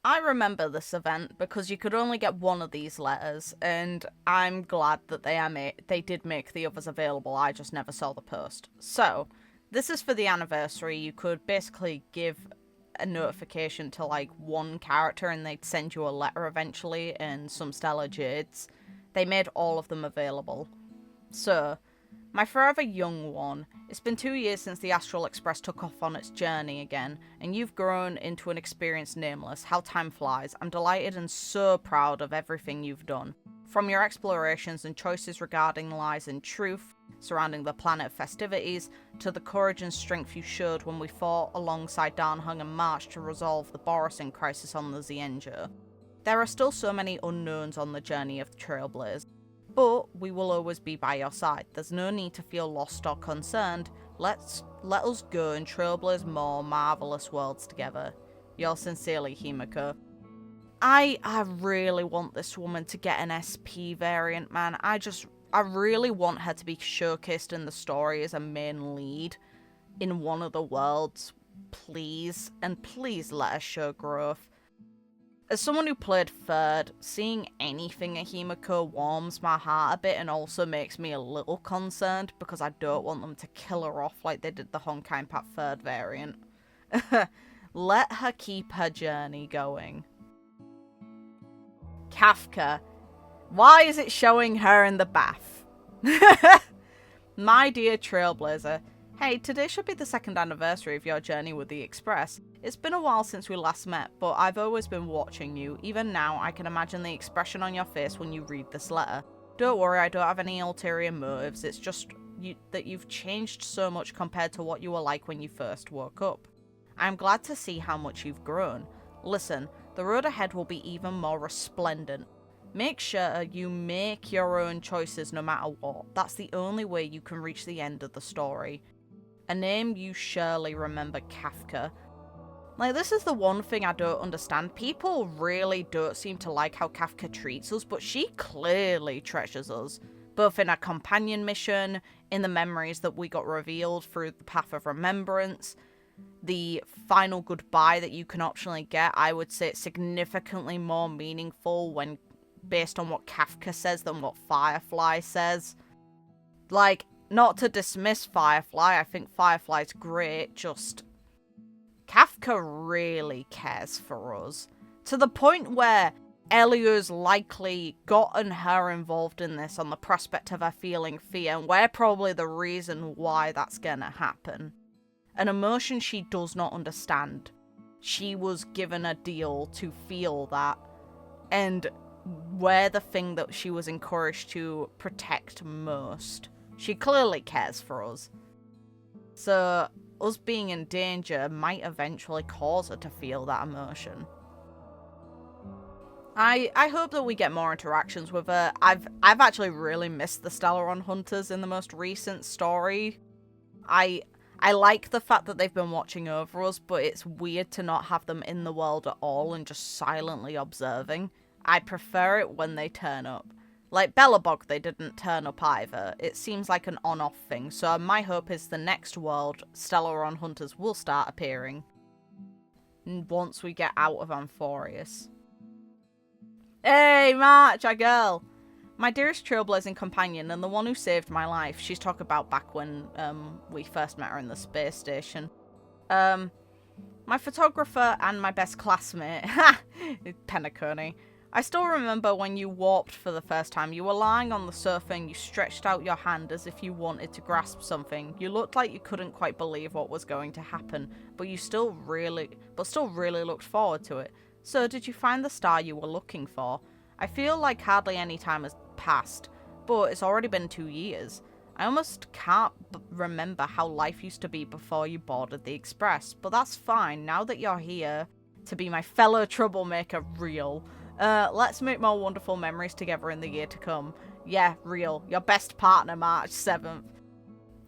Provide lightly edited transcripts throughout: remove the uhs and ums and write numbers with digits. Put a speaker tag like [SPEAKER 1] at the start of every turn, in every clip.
[SPEAKER 1] I remember this event because you could only get one of these letters, and I'm glad that they did make the others available. I just never saw the post. So, this is for the anniversary. You could basically give a notification to like one character and they'd send you a letter eventually and some stellar jades. They made all of them available. So, my forever young one, it's been 2 years since the Astral Express took off on its journey again, and you've grown into an experienced Nameless. How time flies. I'm delighted and so proud of everything you've done. From your explorations and choices regarding lies and truth surrounding the planet festivities, to the courage and strength you showed when we fought alongside Heng and marched to resolve the Borising crisis on the Xianzhou. There are still so many unknowns on the journey of the Trailblaze. But we will always be by your side. There's no need to feel lost or concerned. Let us go and trailblaze more marvelous worlds together. Yours sincerely, Himiko. I really want this woman to get an SP variant, man. I really want her to be showcased in the story as a main lead in one of the worlds. Please. And please let her show growth. As someone who played third, seeing anything at Himiko warms my heart a bit and also makes me a little concerned because I don't want them to kill her off like they did the Honkai Impact third variant. Let her keep her journey going. Kafka. Why is it showing her in the bath? My dear Trailblazer. Hey, today should be the 2nd anniversary of your journey with the Express. It's been a while since we last met, but I've always been watching you. Even now, I can imagine the expression on your face when you read this letter. Don't worry, I don't have any ulterior motives. It's just that you've changed so much compared to what you were like when you first woke up. I'm glad to see how much you've grown. Listen, the road ahead will be even more resplendent. Make sure you make your own choices no matter what. That's the only way you can reach the end of the story. A name you surely remember, Kafka. Like, this is the one thing I don't understand. People really don't seem to like how Kafka treats us, but she clearly treasures us. Both in a companion mission, in the memories that we got revealed through the Path of Remembrance, the final goodbye that you can optionally get. I would say it's significantly more meaningful when based on what Kafka says than what Firefly says. Like, not to dismiss Firefly, I think Firefly's great, just Kafka really cares for us. To the point where Elio's likely gotten her involved in this on the prospect of her feeling fear, and we're probably the reason why that's gonna happen. An emotion she does not understand. She was given a deal to feel that, and we're the thing that she was encouraged to protect most. She clearly cares for us. So, us being in danger might eventually cause her to feel that emotion. I hope that we get more interactions with her. I've actually really missed the Stellaron Hunters in the most recent story. I like the fact that they've been watching over us, but it's weird to not have them in the world at all and just silently observing. I prefer it when they turn up. Like Bellabog, they didn't turn up either. It seems like an on-off thing, so my hope is the next world, Stellaron Hunters will start appearing once we get out of Amphoreus. Hey, March, our girl! My dearest trailblazing companion and the one who saved my life. She's talking about back when we first met her in the space station. My photographer and my best classmate. Ha! Penacony. I still remember when you warped for the first time. You were lying on the sofa and you stretched out your hand as if you wanted to grasp something. You looked like you couldn't quite believe what was going to happen, but still really looked forward to it. So, did you find the star you were looking for? I feel like hardly any time has passed, but it's already been 2 years. I almost can't remember how life used to be before you boarded the Express, but that's fine now that you're here to be my fellow troublemaker real. Let's make more wonderful memories together in the year to come. Yeah, real. Your best partner, March 7th.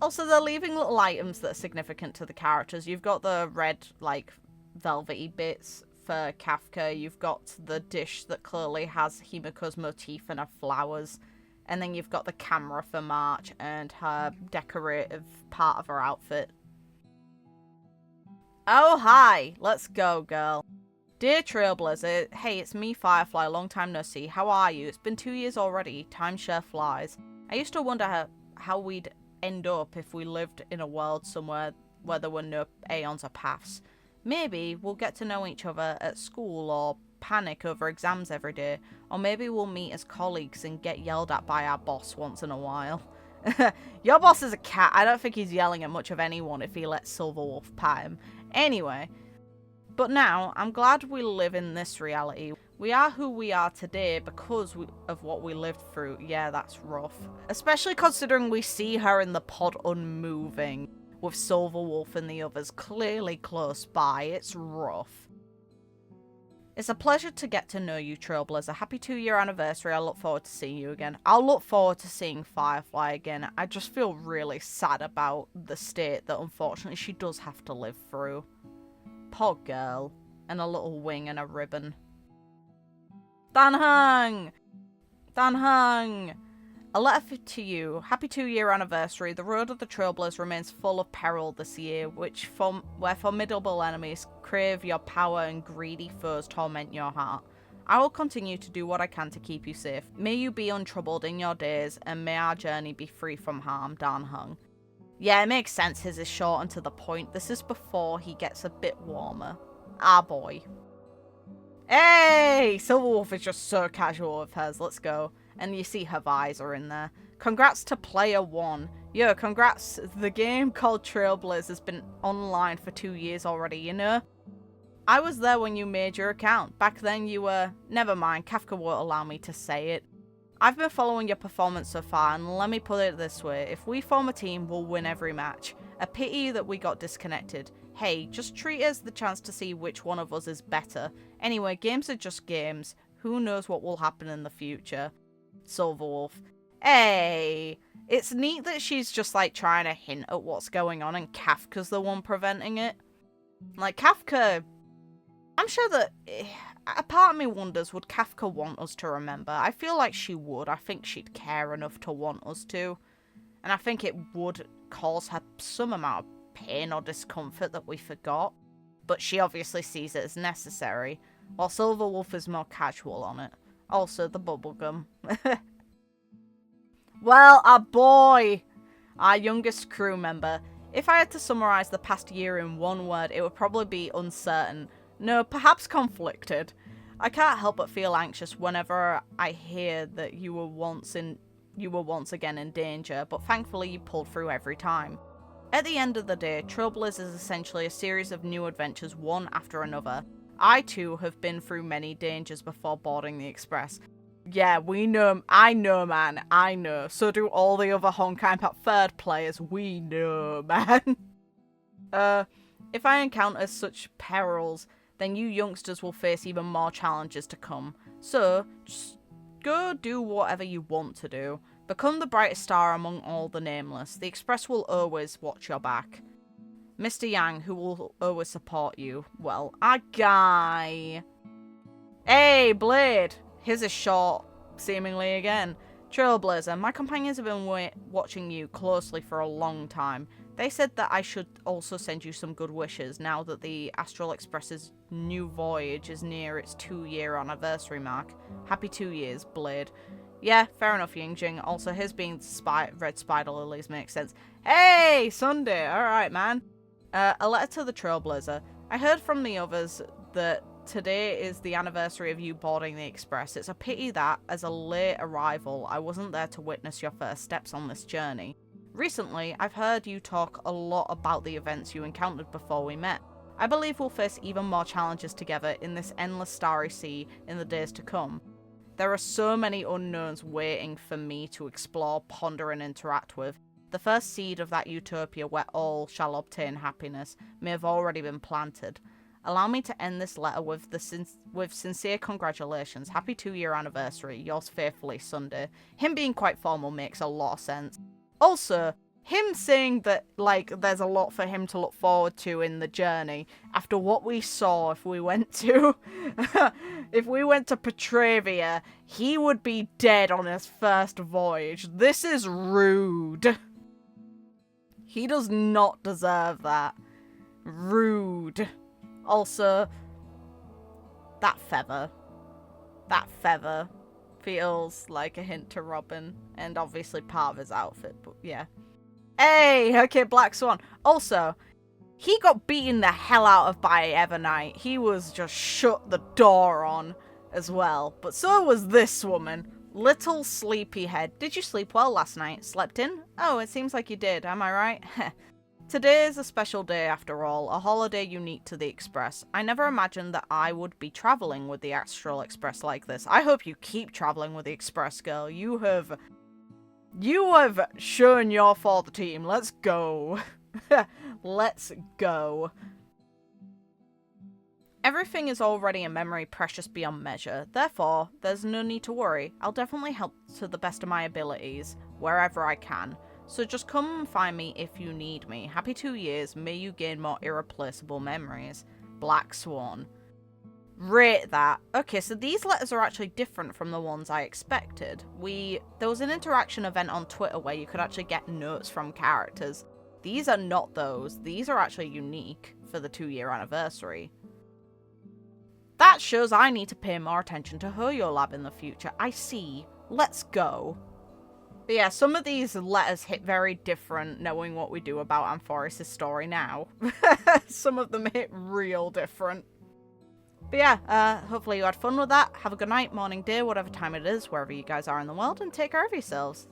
[SPEAKER 1] Also, they're leaving little items that are significant to the characters. You've got the red, like, velvety bits for Kafka. You've got the dish that clearly has Himiko's motif and her flowers. And then you've got the camera for March and her decorative part of her outfit. Oh, hi. Let's go, girl. Dear Trailblazer, hey, it's me, Firefly, long time no see. How are you? It's been 2 years already. Time sure flies. I used to wonder how we'd end up if we lived in a world somewhere where there were no aeons or paths. Maybe we'll get to know each other at school or panic over exams every day, or maybe we'll meet as colleagues and get yelled at by our boss once in a while. Your boss is a cat. I don't think he's yelling at much of anyone if he lets Silverwolf pat him. Anyway, but now I'm glad we live in this reality. We are who we are today because of what we lived through. Yeah, that's rough. Especially considering we see her in the pod unmoving, with Silverwolf and the others clearly close by. It's rough. It's a pleasure to get to know you, Trailblazer. Happy 2-year anniversary. I look forward to seeing you again. I'll look forward to seeing Firefly again. I just feel really sad about the state that unfortunately she does have to live through. Poor girl. And a little wing and a ribbon. Dan Heng! Dan Heng! A letter to you. Happy 2-year anniversary. The road of the Trailblazers remains full of peril this year, where formidable enemies crave your power and greedy foes torment your heart. I will continue to do what I can to keep you safe. May you be untroubled in your days, and may our journey be free from harm, Dan Heng. Yeah, it makes sense his is short and to the point. This is before he gets a bit warmer. Ah, boy. Hey! Silverwolf is just so casual with hers. Let's go. And you see her visor in there. Congrats to player 1. Yo, congrats. The game called Trailblazers has been online for 2 years already, you know? I was there when you made your account. Back then you were... Never mind, Kafka won't allow me to say it. I've been following your performance so far, and let me put it this way. If we form a team, we'll win every match. A pity that we got disconnected. Hey, just treat it as the chance to see which one of us is better. Anyway, games are just games. Who knows what will happen in the future? Silverwolf. Hey! It's neat that she's just like trying to hint at what's going on and Kafka's the one preventing it. Like Kafka... I'm sure that... A part of me wonders, would Kafka want us to remember? I feel like she would. I think she'd care enough to want us to. And I think it would cause her some amount of pain or discomfort that we forgot. But she obviously sees it as necessary, while Silverwolf is more casual on it. Also, the bubblegum. Well, our boy! Our youngest crew member. If I had to summarise the past year in one word, it would probably be uncertain. No, perhaps conflicted. I can't help but feel anxious whenever I hear that you were once again in danger, but thankfully you pulled through every time. At the end of the day, Trailblazers is essentially a series of new adventures, one after another. I too have been through many dangers before boarding the Express. Yeah, we know, I know, man, I know. So do all the other Honkai Pack 3rd players, we know, man. If I encounter such perils, then you youngsters will face even more challenges to come. So, just go do whatever you want to do. Become the brightest star among all the Nameless. The Express will always watch your back. Mr. Yang, who will always support you. Well, our guy. Hey, Blade! His is short, seemingly again. Trailblazer, my companions have been watching you closely for a long time. They said that I should also send you some good wishes now that the Astral Express's new voyage is near its 2-year anniversary mark. Happy 2 years, Blade. Yeah, fair enough, Yingjing. Also, his being red spider lilies makes sense. Hey, Sunday! Alright, man. A letter to the Trailblazer. I heard from the others that today is the anniversary of you boarding the Express. It's a pity that, as a late arrival, I wasn't there to witness your first steps on this journey. Recently, I've heard you talk a lot about the events you encountered before we met. I believe we'll face even more challenges together in this endless starry sea in the days to come. There are so many unknowns waiting for me to explore, ponder, and interact with. The first seed of that utopia where all shall obtain happiness may have already been planted. Allow me to end this letter with sincere congratulations. Happy 2-year anniversary. Yours faithfully, Sunday. Him being quite formal makes a lot of sense. Also, him saying that, like, there's a lot for him to look forward to in the journey, after what we saw if we went to... if we went to Petravia, he would be dead on his first voyage. This is rude. He does not deserve that. Rude. Also, That feather. That feather feels like a hint to Robin, and obviously part of his outfit, but yeah. Hey, okay, Black Swan. Also, he got beaten the hell out of by Evernight. He was just shut the door on as well. But so was this woman. Little sleepyhead. Did you sleep well last night? Slept in? Oh, it seems like you did, am I right? Today is a special day after all, a holiday unique to the Express. I never imagined that I would be travelling with the Astral Express like this. I hope you keep travelling with the Express, girl. You have shown you're for the team. Let's go. Let's go. Everything is already a memory precious beyond measure. Therefore, there's no need to worry. I'll definitely help to the best of my abilities, wherever I can. So just come and find me if you need me. Happy 2 years. May you gain more irreplaceable memories. Black Swan. Rate that. Okay, so these letters are actually different from the ones I expected. There was an interaction event on Twitter where you could actually get notes from characters. These are not those. These are actually unique for the 2-year anniversary. That shows I need to pay more attention to HoYoLAB in the future. I see. Let's go. But yeah, some of these letters hit very different knowing what we do about Amphoreus' story now. Some of them hit real different. But yeah, hopefully you had fun with that. Have a good night, morning, day, whatever time it is, wherever you guys are in the world, and take care of yourselves.